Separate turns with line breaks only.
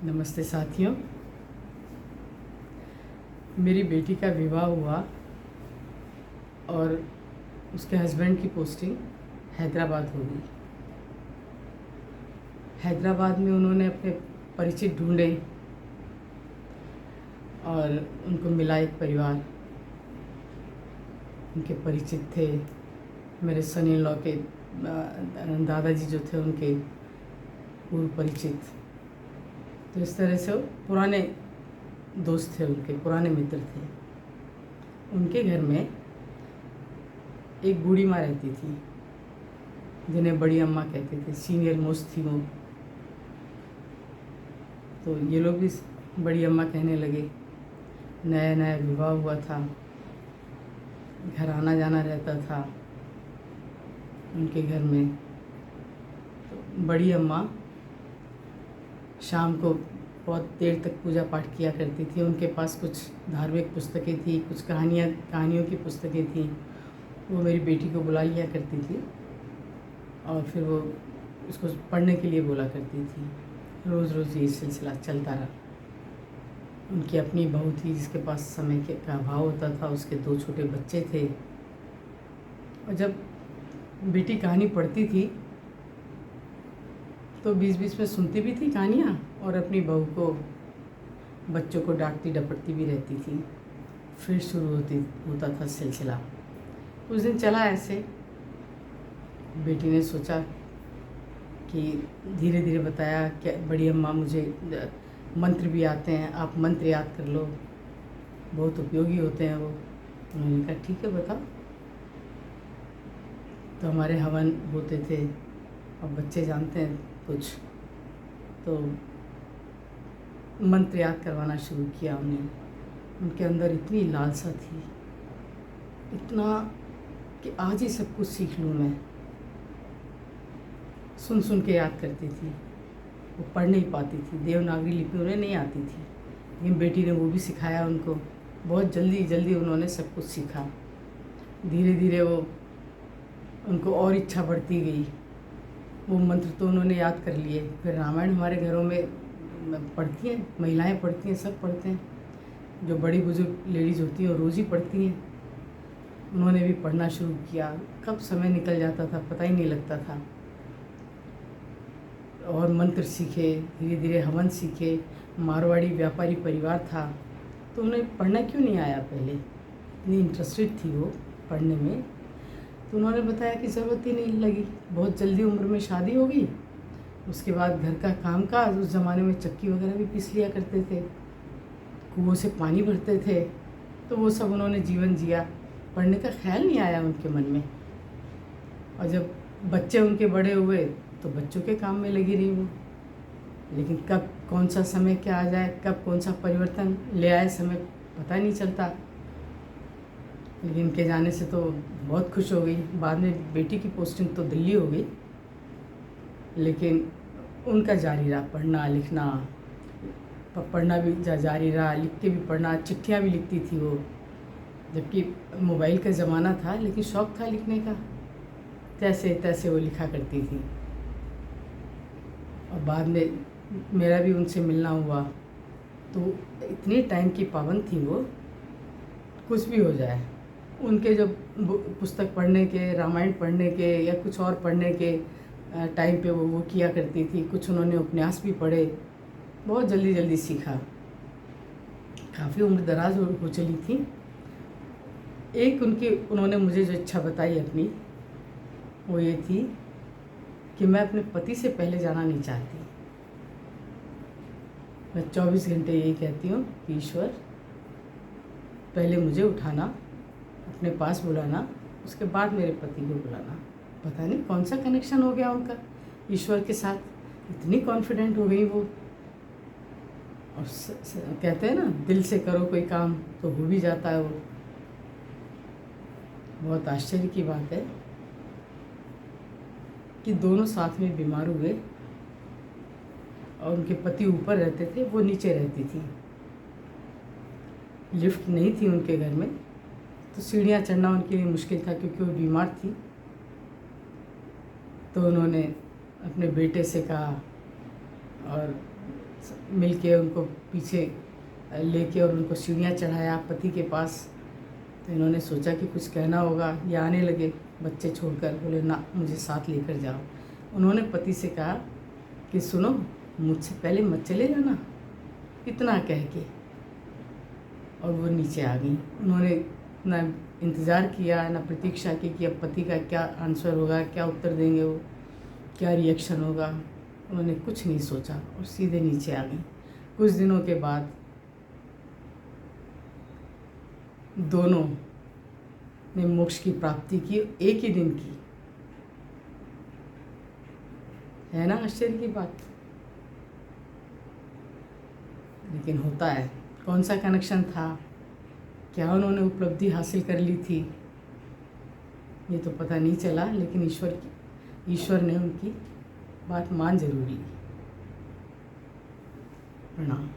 नमस्ते साथियों। मेरी बेटी का विवाह हुआ और उसके हस्बैंड की पोस्टिंग हैदराबाद हो गई। हैदराबाद में उन्होंने अपने परिचित ढूंढे और उनको मिला एक परिवार। उनके परिचित थे, मेरे सन इन लॉ के दादाजी जो थे उनके पूर्व परिचित। तो इस तरह से वो पुराने दोस्त थे, उनके पुराने मित्र थे। उनके घर में एक बूढ़ी माँ रहती थी जिन्हें बड़ी अम्मा कहते थे, सीनियर मोस्ट थी वो। तो ये लोग भी बड़ी अम्मा कहने लगे। नया नया विवाह हुआ था, घर आना जाना रहता था उनके घर में। तो बड़ी अम्मा शाम को बहुत देर तक पूजा पाठ किया करती थी। उनके पास कुछ धार्मिक पुस्तकें थी, कुछ कहानियों की पुस्तकें थी। वो मेरी बेटी को बुला लिया करती थी और फिर वो उसको पढ़ने के लिए बोला करती थी। रोज़ रोज़ ये सिलसिला चलता रहा। उनकी अपनी बहू थी जिसके पास समय का अभाव होता था, उसके 2 छोटे बच्चे थे। और जब बेटी कहानी पढ़ती थी तो बीच बीच में सुनती भी थी कहानियाँ और अपनी बहू को, बच्चों को डांटती डपटती भी रहती थी। फिर शुरू होता था सिलसिला। उस दिन चला ऐसे, बेटी ने सोचा कि धीरे धीरे बताया कि बड़ी अम्मा मुझे मंत्र भी आते हैं, आप मंत्र याद कर लो, बहुत उपयोगी होते हैं वो। उन्होंने कहा ठीक है बताओ। तो हमारे हवन होते थे और बच्चे जानते हैं कुछ, तो मंत्र याद करवाना शुरू किया उन्हें। उनके अंदर इतनी लालसा थी, इतना कि आज ही सब कुछ सीख लूँ मैं। सुन सुन के याद करती थी। वो पढ़ नहीं पाती थी, देवनागरी लिपि उन्हें नहीं आती थी, लेकिन बेटी ने वो भी सिखाया उनको। बहुत जल्दी जल्दी उन्होंने सब कुछ सीखा। धीरे धीरे वो उनको और इच्छा बढ़ती गई। वो मंत्र तो उन्होंने याद कर लिए। फिर रामायण हमारे घरों में पढ़ती हैं, महिलाएं पढ़ती हैं, सब पढ़ते हैं। जो बड़ी बुजुर्ग लेडीज़ होती हैं वो रोज़ ही पढ़ती हैं। उन्होंने भी पढ़ना शुरू किया। कब समय निकल जाता था पता ही नहीं लगता था। और मंत्र सीखे, धीरे धीरे हवन सीखे। मारवाड़ी व्यापारी परिवार था तो उन्हें पढ़ना क्यों नहीं आया पहले, इतनी इंटरेस्टेड थी वो पढ़ने में। तो उन्होंने बताया कि ज़रूरत ही नहीं लगी, बहुत जल्दी उम्र में शादी हो गई। उसके बाद घर का काम काज, उस ज़माने में चक्की वगैरह भी पीस लिया करते थे, कुओं से पानी भरते थे, तो वो सब उन्होंने जीवन जिया। पढ़ने का ख्याल नहीं आया उनके मन में। और जब बच्चे उनके बड़े हुए तो बच्चों के काम में लगी रही वो। लेकिन कब कौन सा समय क्या आ जाए, कब कौन सा परिवर्तन ले आए समय पता नहीं चलता। लेकिन इनके जाने से तो बहुत खुश हो गई। बाद में बेटी की पोस्टिंग तो दिल्ली हो गई, लेकिन उनका जारी रहा पढ़ना लिखना। पढ़ना भी जारी रहा, लिख के भी पढ़ना, चिट्ठियाँ भी लिखती थी वो। जबकि मोबाइल का ज़माना था, लेकिन शौक़ था लिखने का। तैसे तैसे वो लिखा करती थी। और बाद में मेरा भी उनसे मिलना हुआ तो इतने टाइम की पाबंद थी वो, कुछ भी हो जाए। उनके जब पुस्तक पढ़ने के, रामायण पढ़ने के या कुछ और पढ़ने के टाइम पे वो किया करती थी। कुछ उन्होंने उपन्यास भी पढ़े, बहुत जल्दी जल्दी सीखा। काफ़ी उम्र दराज हो चली थी। एक उन्होंने मुझे जो इच्छा बताई अपनी, वो ये थी कि मैं अपने पति से पहले जाना नहीं चाहती। मैं 24 घंटे यही कहती हूँ कि ईश्वर पहले मुझे उठाना, अपने पास बुलाना, उसके बाद मेरे पति को बुलाना। पता नहीं कौन सा कनेक्शन हो गया उनका ईश्वर के साथ, इतनी कॉन्फिडेंट हो गई वो। और कहते हैं ना, दिल से करो कोई काम तो हो भी जाता है वो। बहुत आश्चर्य की बात है कि दोनों साथ में बीमार हुए और उनके पति ऊपर रहते थे, वो नीचे रहती थी। लिफ्ट नहीं थी उनके घर में, तो सीढ़ियाँ चढ़ना उनके लिए मुश्किल था क्योंकि वो बीमार थी। तो उन्होंने अपने बेटे से कहा और मिल के उनको पीछे लेके और उनको सीढ़ियाँ चढ़ाया पति के पास। तो इन्होंने सोचा कि कुछ कहना होगा, ये आने लगे बच्चे छोड़कर, बोले ना मुझे साथ लेकर जाओ। उन्होंने पति से कहा कि सुनो, मुझसे पहले मत चले जाना, इतना कह के, और वो नीचे आ गई। उन्होंने ना इंतज़ार किया ना प्रतीक्षा की कि अब पति का क्या आंसर होगा, क्या उत्तर देंगे वो, क्या रिएक्शन होगा। उन्होंने कुछ नहीं सोचा और सीधे नीचे आ गई। कुछ दिनों के बाद दोनों ने मोक्ष की प्राप्ति की, एक ही दिन की। है ना आश्चर्य की बात। लेकिन होता है, कौन सा कनेक्शन था, क्या उन्होंने उपलब्धि हासिल कर ली थी, ये तो पता नहीं चला, लेकिन ईश्वर ने उनकी बात मान जरूर ली। प्रणाम।